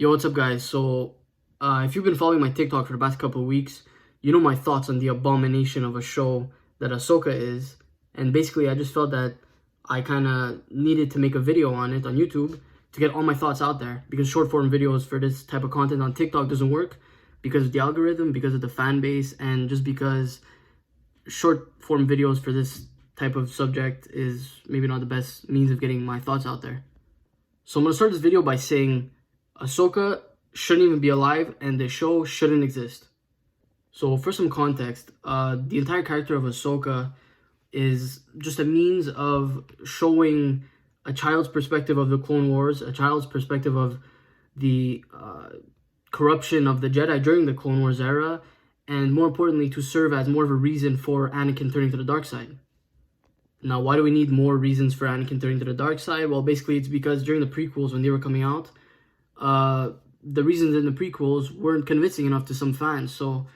Yo, what's up, guys? If you've been following my TikTok for the past couple of weeks, you know my thoughts on the abomination of a show that Ahsoka is. And basically, I just felt that I kind of needed to make a video on it on YouTube to get all my thoughts out there. Because short form videos for this type of content on TikTok doesn't work because of the algorithm, because of the fan base, and just because short form videos for this type of subject is maybe not the best means of getting my thoughts out there. So I'm going to start this video by saying Ahsoka shouldn't even be alive and the show shouldn't exist. So for some context, the entire character of Ahsoka is just a means of showing a child's perspective of the Clone Wars, a child's perspective of the corruption of the Jedi during the Clone Wars era, and more importantly, to serve as more of a reason for Anakin turning to the dark side. Now, why do we need more reasons for Anakin turning to the dark side? Well, basically, it's because during the prequels, when they were coming out, the reasons in the prequels weren't convincing enough to some fans. So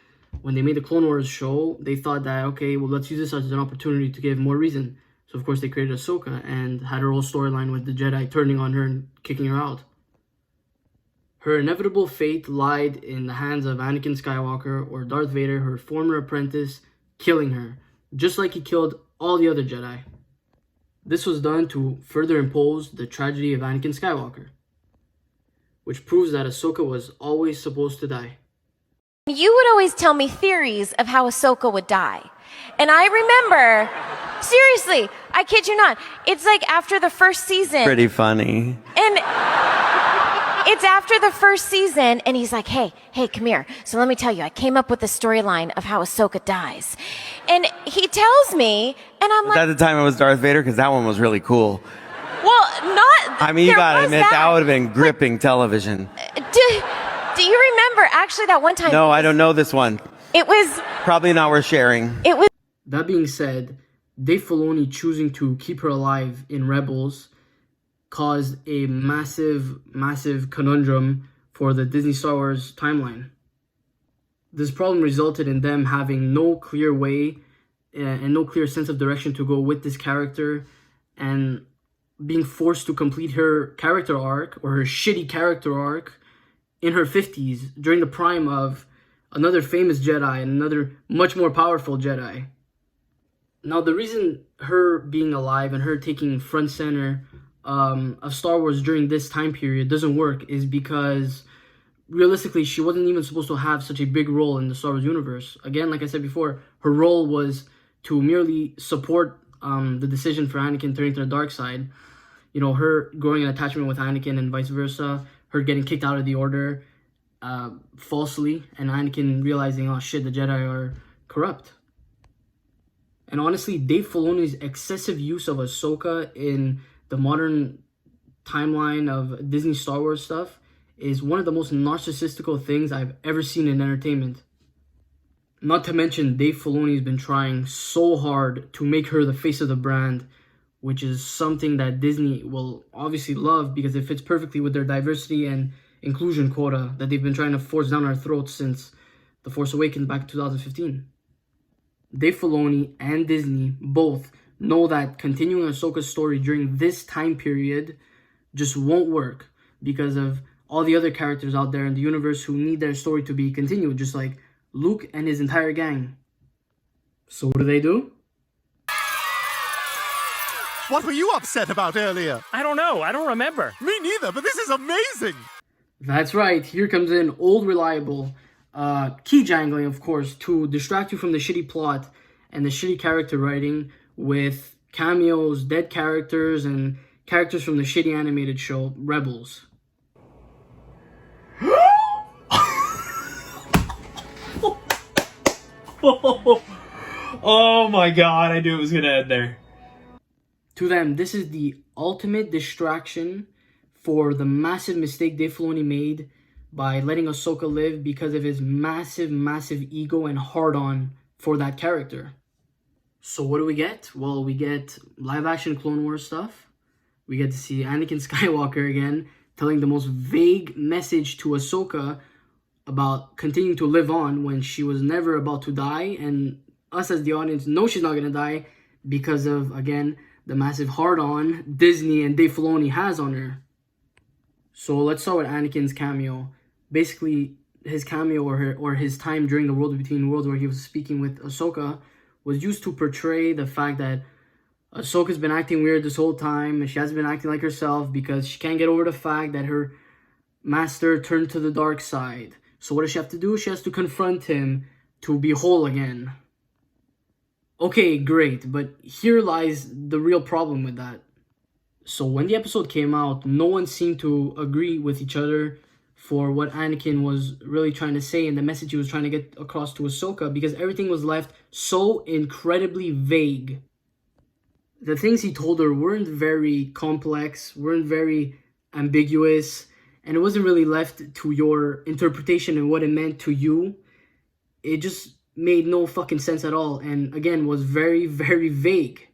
when they made the Clone Wars show, they thought that, okay, well, let's use this as an opportunity to give more reason. So, of course, they created Ahsoka and had her whole storyline with the Jedi turning on her and kicking her out. Her inevitable fate lied in the hands of Anakin Skywalker or Darth Vader, her former apprentice, killing her, just like he killed all the other Jedi. This was done to further impose the tragedy of Anakin Skywalker, which proves that Ahsoka was always supposed to die. You would always tell me theories of how Ahsoka would die. And I remember, seriously, I kid you not, it's like after the first season. Pretty funny. And it's after the first season, and he's like, hey, come here. So let me tell you, I came up with the storyline of how Ahsoka dies. And he tells me, and I'm like... At the time it was Darth Vader, because that one was really cool. Well, not... I mean, you gotta admit, that would have been gripping television. Do you remember, actually, that one time... No, I don't know this one. It was... Probably not worth sharing. It was... That being said, Dave Filoni choosing to keep her alive in Rebels caused a massive conundrum for the Disney Star Wars timeline. This problem resulted in them having no clear way and no clear sense of direction to go with this character, and being forced to complete her character arc, or her shitty character arc, in her 50s during the prime of another famous Jedi and another much more powerful Jedi. Now, the reason her being alive and her taking front center of Star Wars during this time period doesn't work is because realistically she wasn't even supposed to have such a big role in the Star Wars universe. Again, like I said before, her role was to merely support the decision for Anakin turning to the dark side. You know, her growing an attachment with Anakin and vice versa, her getting kicked out of the Order falsely, and Anakin realizing, oh shit, the Jedi are corrupt. And honestly, Dave Filoni's excessive use of Ahsoka in the modern timeline of Disney Star Wars stuff is one of the most narcissistical things I've ever seen in entertainment. Not to mention, Dave Filoni's been trying so hard to make her the face of the brand, which is something that Disney will obviously love because it fits perfectly with their diversity and inclusion quota that they've been trying to force down our throats since The Force Awakens back in 2015. Dave Filoni and Disney both know that continuing Ahsoka's story during this time period just won't work because of all the other characters out there in the universe who need their story to be continued, just like Luke and his entire gang. So what do? What were you upset about earlier? I don't know. I don't remember. Me neither, but this is amazing! That's right. Here comes in old reliable key jangling, of course, to distract you from the shitty plot and the shitty character writing with cameos, dead characters, and characters from the shitty animated show Rebels. Oh my god, I knew it was gonna end there. To them, this is the ultimate distraction for the massive mistake Dave Filoni made by letting Ahsoka live because of his massive ego and hard-on for that character. So what do we get? Well, we get live-action Clone Wars stuff. We get to see Anakin Skywalker again telling the most vague message to Ahsoka about continuing to live on when she was never about to die, and us as the audience know she's not going to die because of, again, the massive hard-on Disney and Dave Filoni has on her. So let's start with Anakin's cameo. Basically, his cameo or his time during the World Between Worlds where he was speaking with Ahsoka was used to portray the fact that Ahsoka's been acting weird this whole time and she hasn't been acting like herself because she can't get over the fact that her master turned to the dark side. So what does she have to do? She has to confront him to be whole again. Okay, great, but here lies the real problem with that. So when the episode came out, no one seemed to agree with each other for what Anakin was really trying to say and the message he was trying to get across to Ahsoka, because everything was left so incredibly vague. The things he told her weren't very complex, weren't very ambiguous, and it wasn't really left to your interpretation and what it meant to you. It just made no fucking sense at all, and again was very, very vague.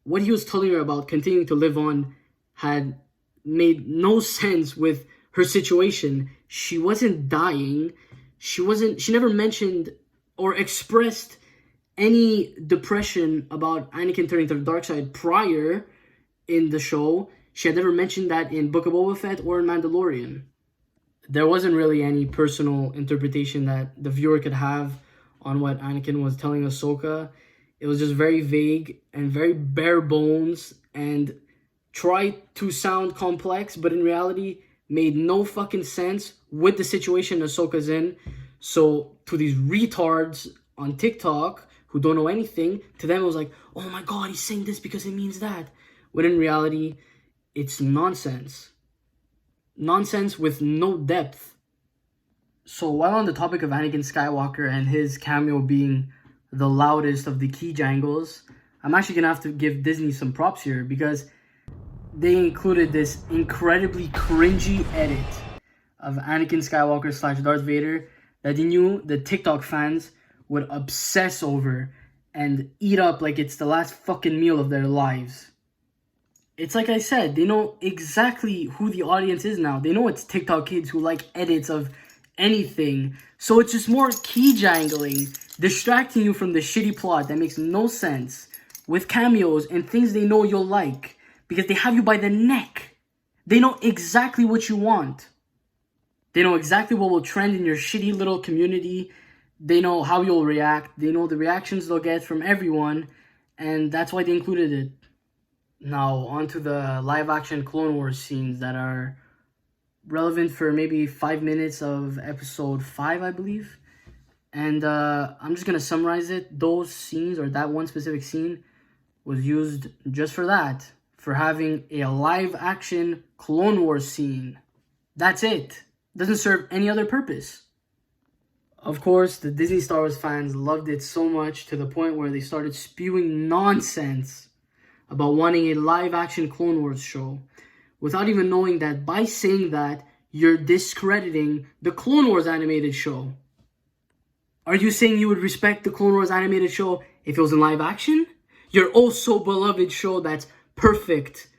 What he was telling her about continuing to live on had made no sense with her situation. She wasn't dying. She never mentioned or expressed any depression about Anakin turning to the dark side prior in the show. She had never mentioned that in Book of Boba Fett or in Mandalorian. There wasn't really any personal interpretation that the viewer could have on what Anakin was telling Ahsoka. It was just very vague and very bare bones and tried to sound complex, but in reality made no fucking sense with the situation Ahsoka's in. So to these retards on TikTok who don't know anything, to them it was like, oh my god, he's saying this because it means that. When in reality, it's nonsense. Nonsense with no depth. So while on the topic of Anakin Skywalker and his cameo being the loudest of the key jangles, I'm actually gonna have to give Disney some props here because they included this incredibly cringy edit of Anakin Skywalker / Darth Vader that they knew the TikTok fans would obsess over and eat up like it's the last fucking meal of their lives. It's like I said, they know exactly who the audience is now. They know it's TikTok kids who like edits of anything. So it's just more key jangling, distracting you from the shitty plot that makes no sense, with cameos and things they know you'll like, because they have you by the neck. They know exactly what you want. They know exactly what will trend in your shitty little community. They know how you'll react. They know the reactions they'll get from everyone, and that's why they included it. Now, onto the live-action Clone Wars scenes that are relevant for maybe 5 minutes of episode 5, I believe. And I'm just going to summarize it. Those scenes, or that one specific scene, was used just for that. For having a live-action Clone Wars scene. That's it. Doesn't serve any other purpose. Of course, the Disney Star Wars fans loved it so much to the point where they started spewing nonsense about wanting a live-action Clone Wars show, without even knowing that by saying that, you're discrediting the Clone Wars animated show. Are you saying you would respect the Clone Wars animated show if it was in live action? Your oh so beloved show that's perfect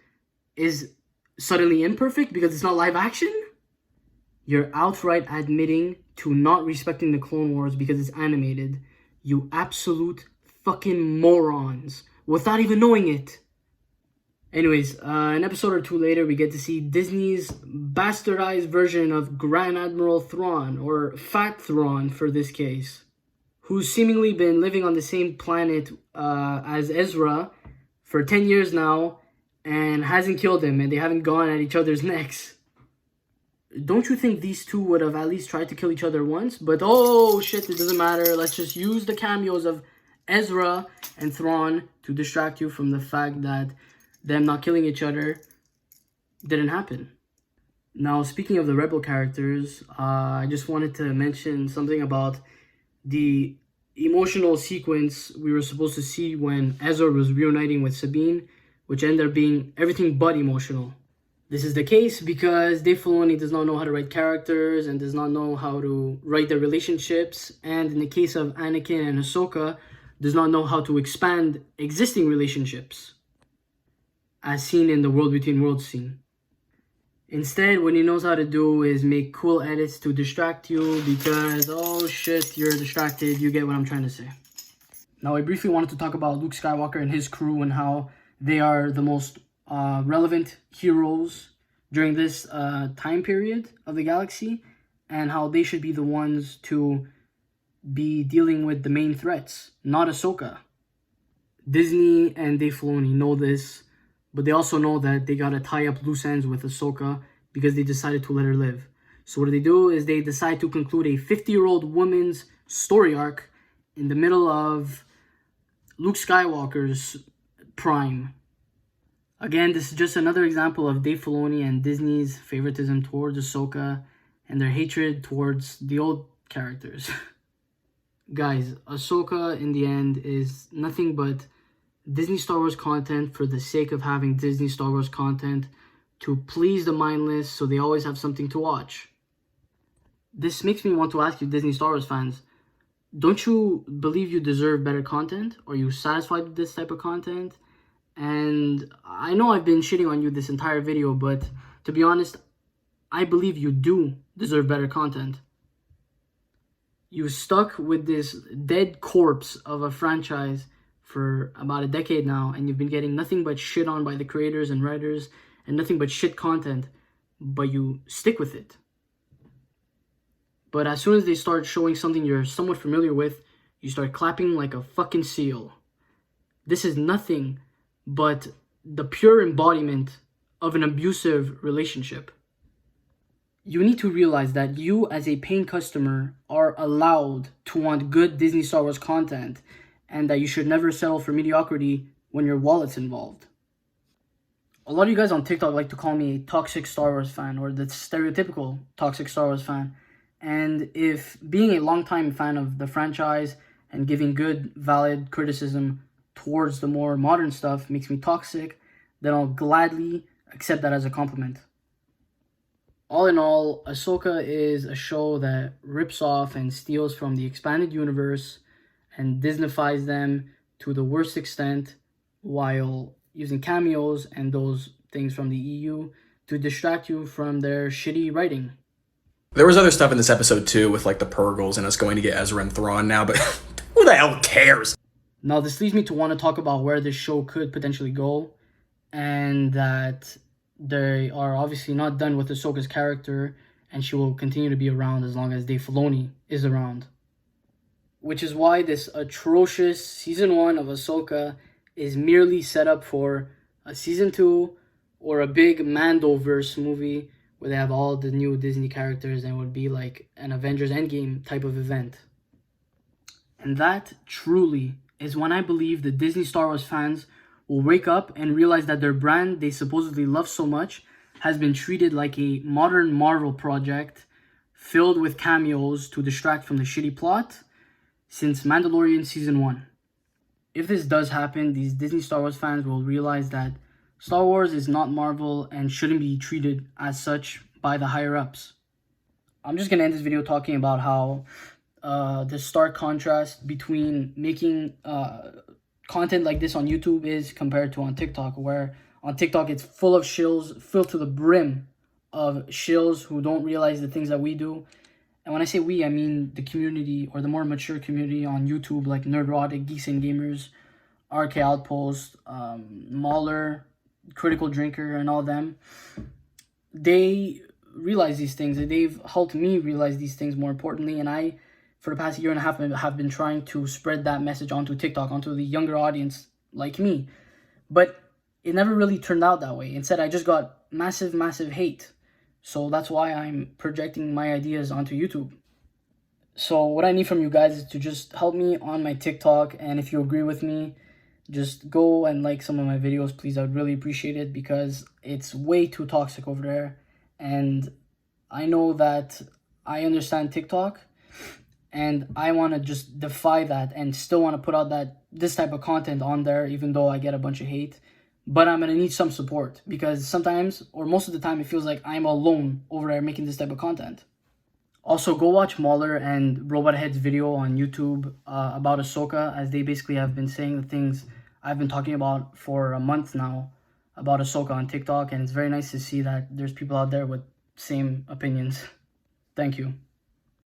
is suddenly imperfect because it's not live action? You're outright admitting to not respecting the Clone Wars because it's animated. You absolute fucking morons. Without even knowing it. Anyways, an episode or two later, we get to see Disney's bastardized version of Grand Admiral Thrawn, or Fat Thrawn for this case, who's seemingly been living on the same planet as Ezra for 10 years now, and hasn't killed him, and they haven't gone at each other's necks. Don't you think these two would have at least tried to kill each other once? But oh shit, it doesn't matter. Let's just use the cameos of Ezra and Thrawn to distract you from the fact that them not killing each other didn't happen. Now, speaking of the Rebel characters, I just wanted to mention something about the emotional sequence we were supposed to see when Ezra was reuniting with Sabine, which ended up being everything but emotional. This is the case because Dave Filoni does not know how to write characters and does not know how to write their relationships, and in the case of Anakin and Ahsoka, does not know how to expand existing relationships, as seen in the World Between Worlds scene. Instead, what he knows how to do is make cool edits to distract you because, oh shit, you're distracted, you get what I'm trying to say. Now, I briefly wanted to talk about Luke Skywalker and his crew and how they are the most relevant heroes during this time period of the galaxy, and how they should be the ones to be dealing with the main threats, not Ahsoka. Disney and Dave Filoni know this, but they also know that they gotta tie up loose ends with Ahsoka because they decided to let her live. So what they do is they decide to conclude a 50-year-old woman's story arc in the middle of Luke Skywalker's prime. Again, this is just another example of Dave Filoni and Disney's favoritism towards Ahsoka and their hatred towards the old characters. Guys, Ahsoka in the end is nothing but Disney Star Wars content for the sake of having Disney Star Wars content to please the mindless so they always have something to watch. This makes me want to ask you, Disney Star Wars fans, don't you believe you deserve better content? Are you satisfied with this type of content? And I know I've been shitting on you this entire video, but to be honest, I believe you do deserve better content. You've stuck with this dead corpse of a franchise for about a decade now, and you've been getting nothing but shit on by the creators and writers, and nothing but shit content, but you stick with it. But as soon as they start showing something you're somewhat familiar with, you start clapping like a fucking seal. This is nothing but the pure embodiment of an abusive relationship. You need to realize that you as a paying customer are allowed to want good Disney Star Wars content, and that you should never settle for mediocrity when your wallet's involved. A lot of you guys on TikTok like to call me a toxic Star Wars fan, or the stereotypical toxic Star Wars fan. And if being a longtime fan of the franchise and giving good, valid criticism towards the more modern stuff makes me toxic, then I'll gladly accept that as a compliment. All in all, Ahsoka is a show that rips off and steals from the expanded universe and Disneyfies them to the worst extent, while using cameos and those things from the EU to distract you from their shitty writing. There was other stuff in this episode too, with like the Purgles and us going to get Ezra and Thrawn now, but who the hell cares? Now, this leads me to want to talk about where this show could potentially go, and that they are obviously not done with Ahsoka's character, and she will continue to be around as long as Dave Filoni is around. Which is why this atrocious Season 1 of Ahsoka is merely set up for a Season 2 or a big Mandoverse movie where they have all the new Disney characters and it would be like an Avengers Endgame type of event. And that truly is when I believe the Disney Star Wars fans will wake up and realize that their brand they supposedly love so much has been treated like a modern Marvel project filled with cameos to distract from the shitty plot since Mandalorian Season 1. If this does happen, these Disney Star Wars fans will realize that Star Wars is not Marvel and shouldn't be treated as such by the higher-ups. I'm just going to end this video talking about how the stark contrast between making content like this on YouTube is compared to on TikTok, where on TikTok it's full of shills, filled to the brim of shills who don't realize the things that we do. And when I say we, I mean the community, or the more mature community on YouTube, like Nerdrotic, Geeks and Gamers, RK Outpost, Mauler, Critical Drinker, and all them. They realize these things, and they've helped me realize these things more importantly. And I, for the past year and a half, have been trying to spread that message onto TikTok, onto the younger audience like me. But it never really turned out that way. Instead, I just got massive, massive hate. So that's why I'm projecting my ideas onto YouTube. So what I need from you guys is to just help me on my TikTok. And if you agree with me, just go and like some of my videos, please. I would really appreciate it, because it's way too toxic over there. And I know that I understand TikTok, and I want to just defy that and still want to put out this type of content on there, even though I get a bunch of hate. But I'm going to need some support, because sometimes, or most of the time, it feels like I'm alone over there making this type of content. Also, go watch Mauler and Robot Head's video on YouTube about Ahsoka, as they basically have been saying the things I've been talking about for a month now about Ahsoka on TikTok. And it's very nice to see that there's people out there with same opinions. Thank you.